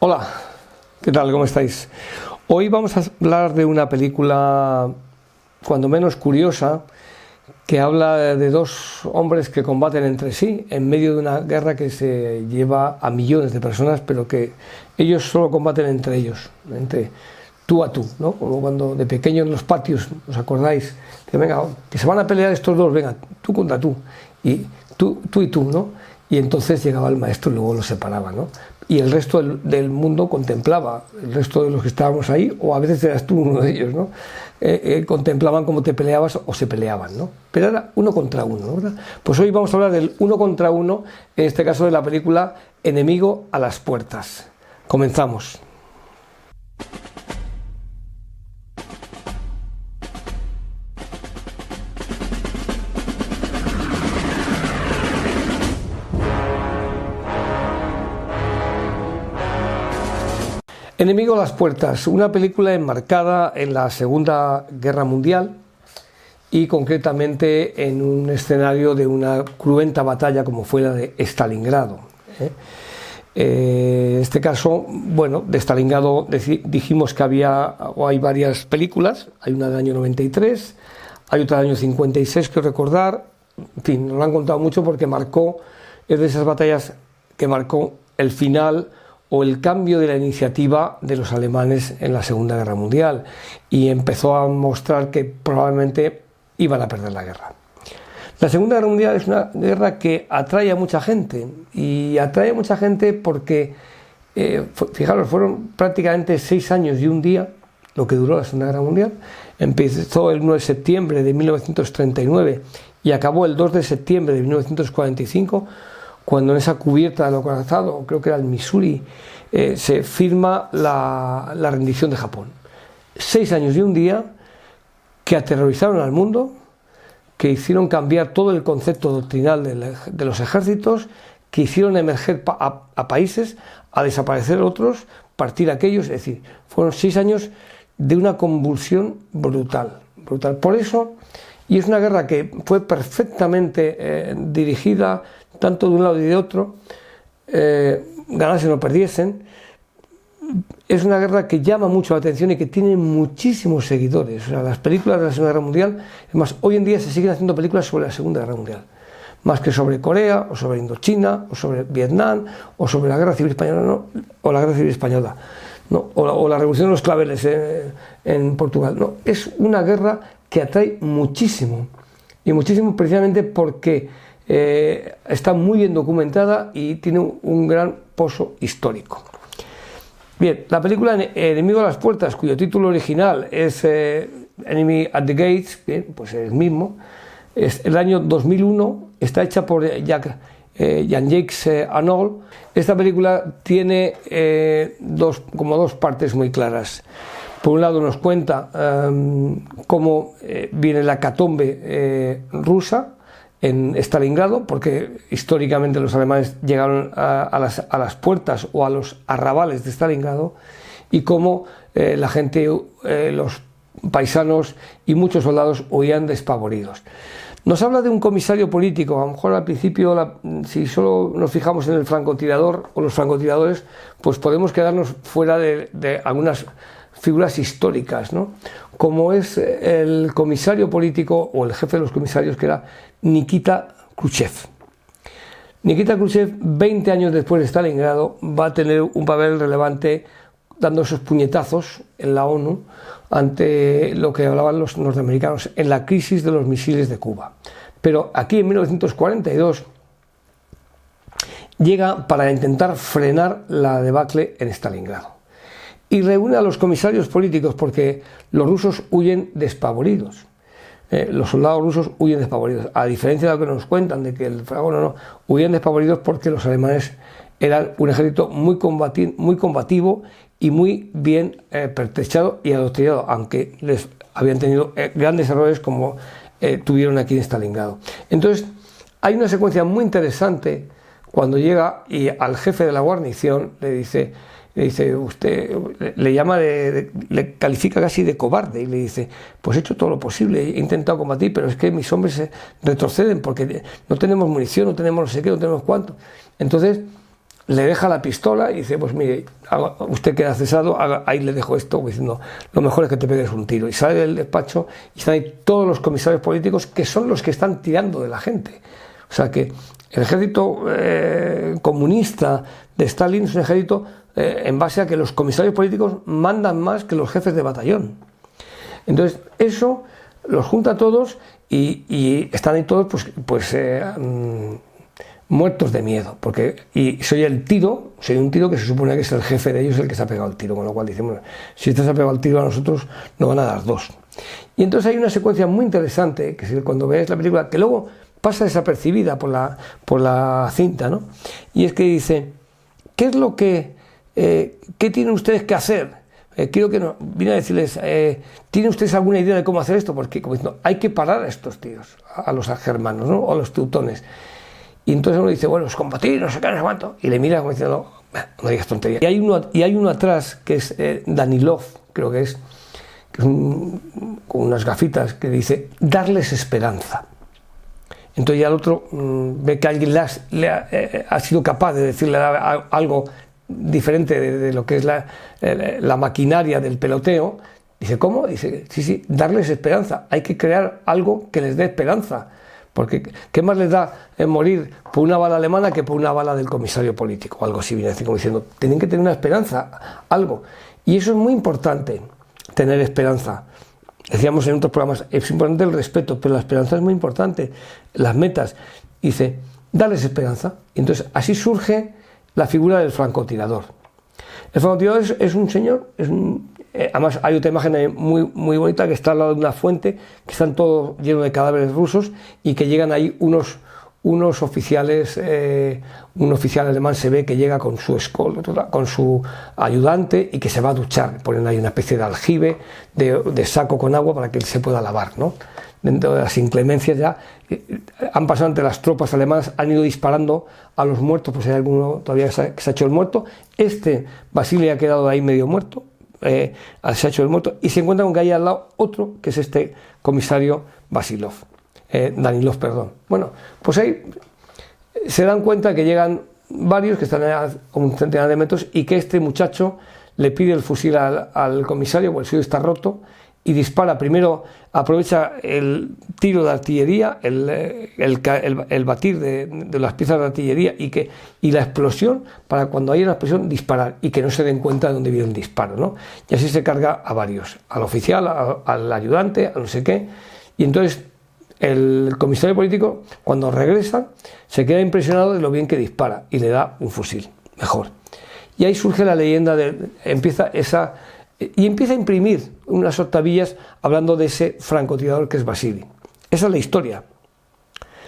Hola, ¿qué tal? ¿Cómo estáis? Hoy vamos a hablar de una película cuando menos curiosa que habla de dos hombres que combaten entre sí en medio de una guerra que se lleva a millones de personas, pero que ellos solo combaten entre ellos, entre tú a tú, ¿no? Como cuando de pequeños en los patios, ¿os acordáis? Que venga, que se van a pelear estos dos, venga, tú contra tú, y tú y tú, ¿no? Y entonces llegaba el maestro y luego los separaba, ¿no? Y el resto del mundo contemplaba, el resto de los que estábamos ahí, o a veces eras tú uno de ellos, ¿no? Contemplaban cómo te peleabas o se peleaban, ¿no? Pero era uno contra uno, ¿no? ¿Verdad? Pues hoy vamos a hablar del uno contra uno, en este caso de la película Enemigo a las puertas. Comenzamos. Enemigo a las puertas, una película enmarcada en la Segunda Guerra Mundial y concretamente en un escenario de una cruenta batalla como fue la de Stalingrado. En este caso, bueno, de Stalingrado dijimos que hay varias películas, hay una del año 93, hay otra del año 56 que recordar, en fin, nos lo han contado mucho porque es de esas batallas que marcó el final o el cambio de la iniciativa de los alemanes en la Segunda Guerra Mundial y empezó a mostrar que probablemente iban a perder la guerra. La Segunda Guerra Mundial es una guerra que atrae a mucha gente y atrae a mucha gente porque, fijaros, fueron prácticamente 6 años y un día lo que duró la Segunda Guerra Mundial. Empezó el 9 de septiembre de 1939 y acabó el 2 de septiembre de 1945, cuando en esa cubierta del acorazado, creo que era el Missouri, se firma la rendición de Japón. 6 años y un día que aterrorizaron al mundo, que hicieron cambiar todo el concepto doctrinal de los ejércitos, que hicieron emerger a países, a desaparecer otros, partir aquellos, es decir, fueron 6 años de una convulsión brutal. Por eso, y es una guerra que fue perfectamente dirigida, tanto de un lado y de otro, ganasen o perdiesen, es una guerra que llama mucho la atención y que tiene muchísimos seguidores. O sea, las películas de la Segunda Guerra Mundial, es más, hoy en día se siguen haciendo películas sobre la Segunda Guerra Mundial, más que sobre Corea, o sobre Indochina, o sobre Vietnam, o sobre la Guerra Civil Española, ¿no? O la Guerra Civil Española, ¿no? o la Revolución de los Claveles en Portugal. No, es una guerra que atrae muchísimo, y muchísimo precisamente porque está muy bien documentada y tiene un gran pozo histórico. Bien, la película Enemigo a las puertas, cuyo título original es Enemy at the Gates, bien, pues es el mismo, es el año 2001, está hecha por Jean-Jacques Annaud. Esta película tiene dos partes muy claras. Por un lado nos cuenta cómo viene la hecatombe rusa en Stalingrado, porque históricamente los alemanes llegaron a las puertas o a los arrabales de Stalingrado, y cómo la gente, los paisanos y muchos soldados huían despavoridos. Nos habla de un comisario político. A lo mejor al principio, si solo nos fijamos en el francotirador o los francotiradores, pues podemos quedarnos fuera de algunas figuras históricas, ¿no? Como es el comisario político o el jefe de los comisarios, que era Nikita Khrushchev. Nikita Khrushchev, 20 años después de Stalingrado, va a tener un papel relevante dando esos puñetazos en la ONU ante lo que hablaban los norteamericanos en la crisis de los misiles de Cuba. Pero aquí en 1942 llega para intentar frenar la debacle en Stalingrado y reúne a los comisarios políticos porque los rusos huyen despavoridos. Los soldados rusos huyen despavoridos, a diferencia de lo que nos cuentan de que el fragor no, huyen despavoridos porque los alemanes eran un ejército muy combativo y muy bien pertrechado y adoctrinado, aunque les habían tenido grandes errores como tuvieron aquí en Stalingrado. Entonces hay una secuencia muy interesante cuando llega y al jefe de la guarnición le dice usted, le llama, le califica casi de cobarde y le dice, pues he hecho todo lo posible, he intentado combatir, pero es que mis hombres se retroceden porque no tenemos munición, no tenemos no sé qué, no tenemos cuánto. Entonces le deja la pistola y dice, pues mire, usted queda cesado, ahí le dejo esto, diciendo, lo mejor es que te pegues un tiro. Y sale del despacho y están ahí todos los comisarios políticos que son los que están tirando de la gente. O sea que el ejército comunista de Stalin es un ejército en base a que los comisarios políticos mandan más que los jefes de batallón. Entonces eso los junta a todos y están ahí todos muertos de miedo, y soy un tiro que se supone que es el jefe de ellos el que se ha pegado el tiro, con lo cual dicen, bueno, si este se ha pegado el tiro a nosotros, nos van a dar dos. Y entonces hay una secuencia muy interesante, que es cuando veáis la película, que luego pasa desapercibida por la cinta, ¿no? Y es que dice, ¿qué es lo que qué tienen ustedes que hacer? Quiero que vine a decirles, ¿tienen ustedes alguna idea de cómo hacer esto? Porque como diciendo, hay que parar a estos tíos, a los germanos, ¿no? O a los teutones. Y entonces uno dice, bueno, es combatir, no sé qué, no sé cuánto. Y le mira como diciendo, no digas tontería. Y hay uno atrás que es Danilov, creo que es con unas gafitas, que dice, darles esperanza. Entonces ya el otro ve que alguien ha sido capaz de decirle algo diferente de lo que es la maquinaria del peloteo. Dice, ¿cómo? Dice, sí, darles esperanza. Hay que crear algo que les dé esperanza. Porque ¿qué más les da morir por una bala alemana que por una bala del comisario político? O algo así, viene así como diciendo, tienen que tener una esperanza, algo. Y eso es muy importante, tener esperanza. Decíamos en otros programas, es importante el respeto, pero la esperanza es muy importante. Las metas, dice, darles esperanza. Y entonces así surge la figura del francotirador. El francotirador es un señor, además hay otra imagen muy, muy bonita que está al lado de una fuente, que están todos llenos de cadáveres rusos y que llegan ahí unos oficiales, un oficial alemán se ve que llega con su escolta, con su ayudante y que se va a duchar. Ponen ahí una especie de aljibe, de saco con agua para que él se pueda lavar, ¿no? Dentro de las inclemencias ya han pasado entre las tropas alemanas, han ido disparando a los muertos, pues hay alguno todavía que se ha hecho el muerto. Vasily ha quedado ahí medio muerto, se ha hecho el muerto, y se encuentra con que hay al lado otro, que es este comisario Danilov, perdón. Bueno, pues ahí se dan cuenta que llegan varios que están a un centenar de metros y que este muchacho le pide el fusil al comisario, porque el suyo está roto, y dispara. Primero aprovecha el tiro de artillería, el batir de las piezas de artillería y la explosión, para cuando haya una explosión disparar y que no se den cuenta de dónde viene el disparo, ¿no? Y así se carga a varios, al oficial, al ayudante, a no sé qué. Y entonces el comisario político, cuando regresa, se queda impresionado de lo bien que dispara y le da un fusil mejor. Y ahí surge la leyenda, empieza a imprimir unas octavillas hablando de ese francotirador que es Vasily. Esa es la historia.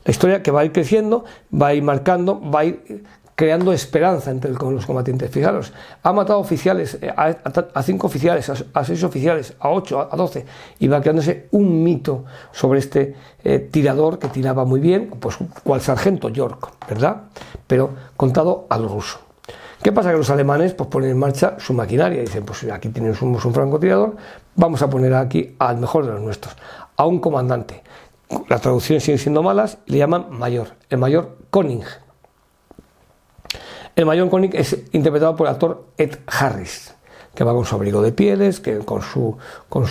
La historia que va a ir creciendo, va a ir marcando, va a ir creando esperanza con los combatientes. Fijaros, ha matado oficiales, a 5 oficiales, a 6 oficiales, a 8, a 12, y va creándose un mito sobre este tirador que tiraba muy bien, pues cual sargento York, ¿verdad? Pero contado al ruso. ¿Qué pasa? Que los alemanes pues ponen en marcha su maquinaria y dicen, pues aquí tenemos un francotirador, vamos a poner aquí al mejor de los nuestros, a un comandante. Las traducciones siguen siendo malas y le llaman mayor, el mayor Konig. El mayor Konig es interpretado por el actor Ed Harris, que va con su abrigo de pieles, que con su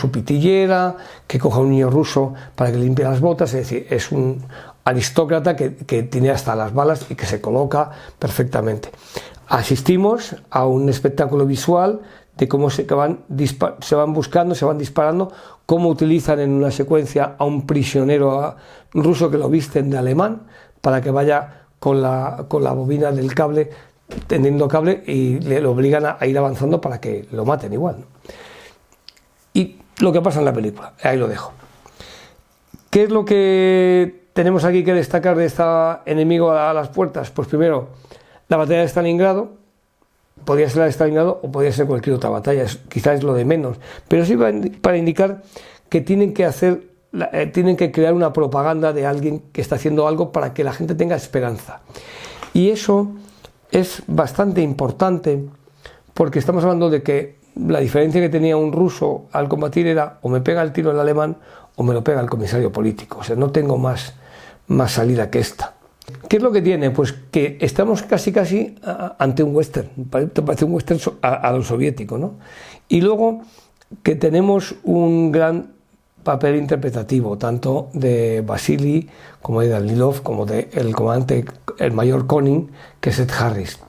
pitillera, que coja a un niño ruso para que limpie las botas, es decir, es un aristócrata que tiene hasta las balas y que se coloca perfectamente. Asistimos a un espectáculo visual de cómo se van disparando, cómo utilizan en una secuencia a un prisionero ruso que lo visten de alemán para que vaya con la bobina del cable, tendiendo cable, y le obligan a ir avanzando para que lo maten igual, ¿no? Y lo que pasa en la película, ahí lo dejo. ¿Qué es lo que tenemos aquí que destacar de este enemigo a las puertas? Pues primero, la batalla de Stalingrado. Podría ser la de Stalingrado o podría ser cualquier otra batalla, quizás es lo de menos, pero sí para indicar que tienen que crear una propaganda de alguien que está haciendo algo para que la gente tenga esperanza. Y eso es bastante importante, porque estamos hablando de que la diferencia que tenía un ruso al combatir era o me pega el tiro el alemán o me lo pega el comisario político. O sea, no tengo más salida que esta. ¿Qué es lo que tiene? Pues que estamos casi ante un western, parece un western a lo soviético, ¿no? Y luego que tenemos un gran papel interpretativo, tanto de Vasily como de Danilov, como del comandante, el mayor Konin, que es Ed Harris.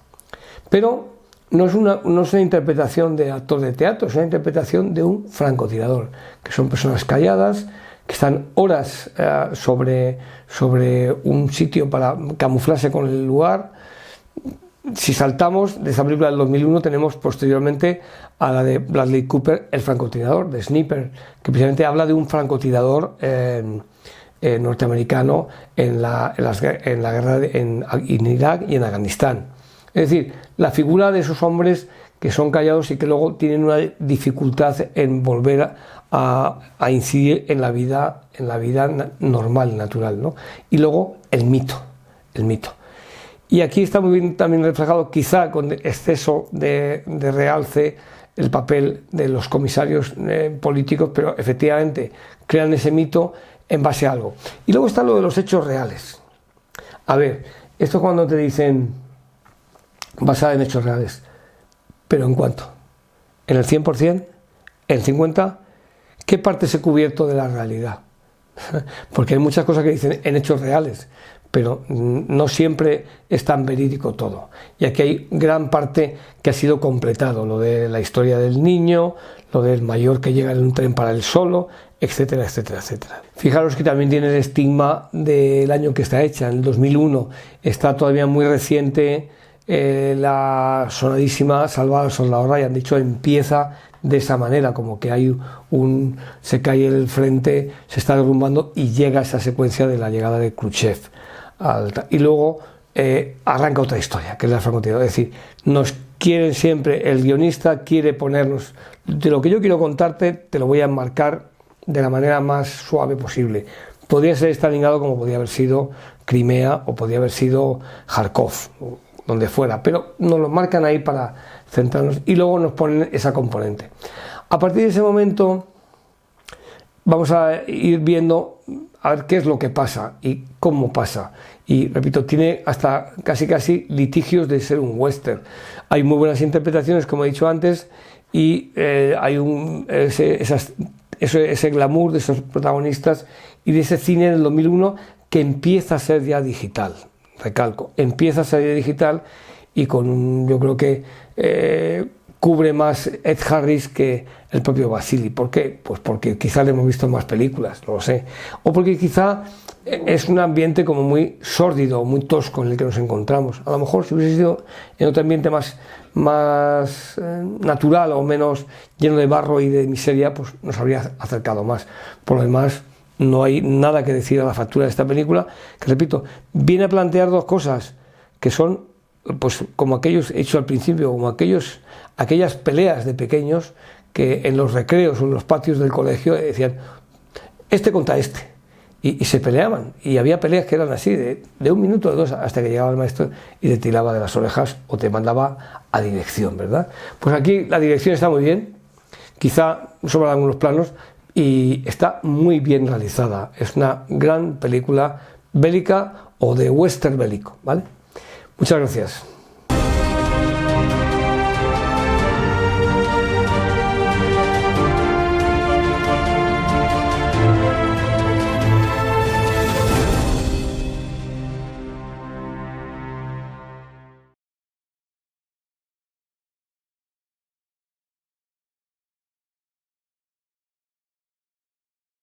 Pero no es una interpretación de actor de teatro, es una interpretación de un francotirador, que son personas calladas, que están horas sobre un sitio para camuflarse con el lugar. Si saltamos de esa película del 2001, tenemos posteriormente a la de Bradley Cooper, El francotirador, de Sniper, que precisamente habla de un francotirador norteamericano en la guerra en Irak y en Afganistán. Es decir, la figura de esos hombres que son callados y que luego tienen una dificultad en volver a incidir en la vida normal, natural, ¿no? Y luego el mito. Y aquí está muy bien también reflejado, quizá con exceso de realce, el papel de los comisarios políticos, pero efectivamente crean ese mito en base a algo. Y luego está lo de los hechos reales. A ver, esto cuando te dicen basada en hechos reales, pero ¿en cuánto? ¿En el 100%? ¿En el 50%? ¿Qué parte se ha cubierto de la realidad? Porque hay muchas cosas que dicen en hechos reales, pero no siempre es tan verídico todo. Y aquí hay gran parte que ha sido completado, lo de la historia del niño, lo del mayor que llega en un tren para él solo, etcétera, etcétera, etcétera. Fijaros que también tiene el estigma del año que está hecha, en el 2001, está todavía muy reciente la sonadísima Salvar al Soldado Ryan. De hecho, empieza de esa manera, como que hay se cae el frente, se está derrumbando y llega esa secuencia de la llegada de Khrushchev. Y luego arranca otra historia, que es la francotiradora. Es decir, nos quieren siempre, el guionista quiere ponernos, de lo que yo quiero contarte, te lo voy a enmarcar de la manera más suave posible. Podría ser Stalingrado como podría haber sido Crimea o podría haber sido Kharkov, donde fuera, pero nos lo marcan ahí para centrarnos y luego nos ponen esa componente. A partir de ese momento vamos a ir viendo a ver qué es lo que pasa y cómo pasa. Y repito, tiene hasta casi litigios de ser un western. Hay muy buenas interpretaciones, como he dicho antes, y hay ese glamour de esos protagonistas y de ese cine del 2001 que empieza a ser ya digital. Recalco, empieza a ser digital y yo creo que cubre más Ed Harris que el propio Vasily. ¿Por qué? Pues porque quizá le hemos visto más películas, no lo sé. O porque quizá es un ambiente como muy sórdido, muy tosco en el que nos encontramos. A lo mejor si hubiese sido en otro ambiente más natural o menos lleno de barro y de miseria, pues nos habría acercado más. Por lo demás, no hay nada que decir a la factura de esta película, que repito, viene a plantear dos cosas, que son, pues como aquellos hechos al principio, como aquellas peleas de pequeños que en los recreos o en los patios del colegio decían, este contra este, y se peleaban, y había peleas que eran así, de un minuto o dos, hasta que llegaba el maestro y te tiraba de las orejas o te mandaba a dirección, ¿verdad? Pues aquí la dirección está muy bien, quizá sobran algunos planos, y está muy bien realizada. Es una gran película bélica o de western bélico, ¿vale? Muchas gracias.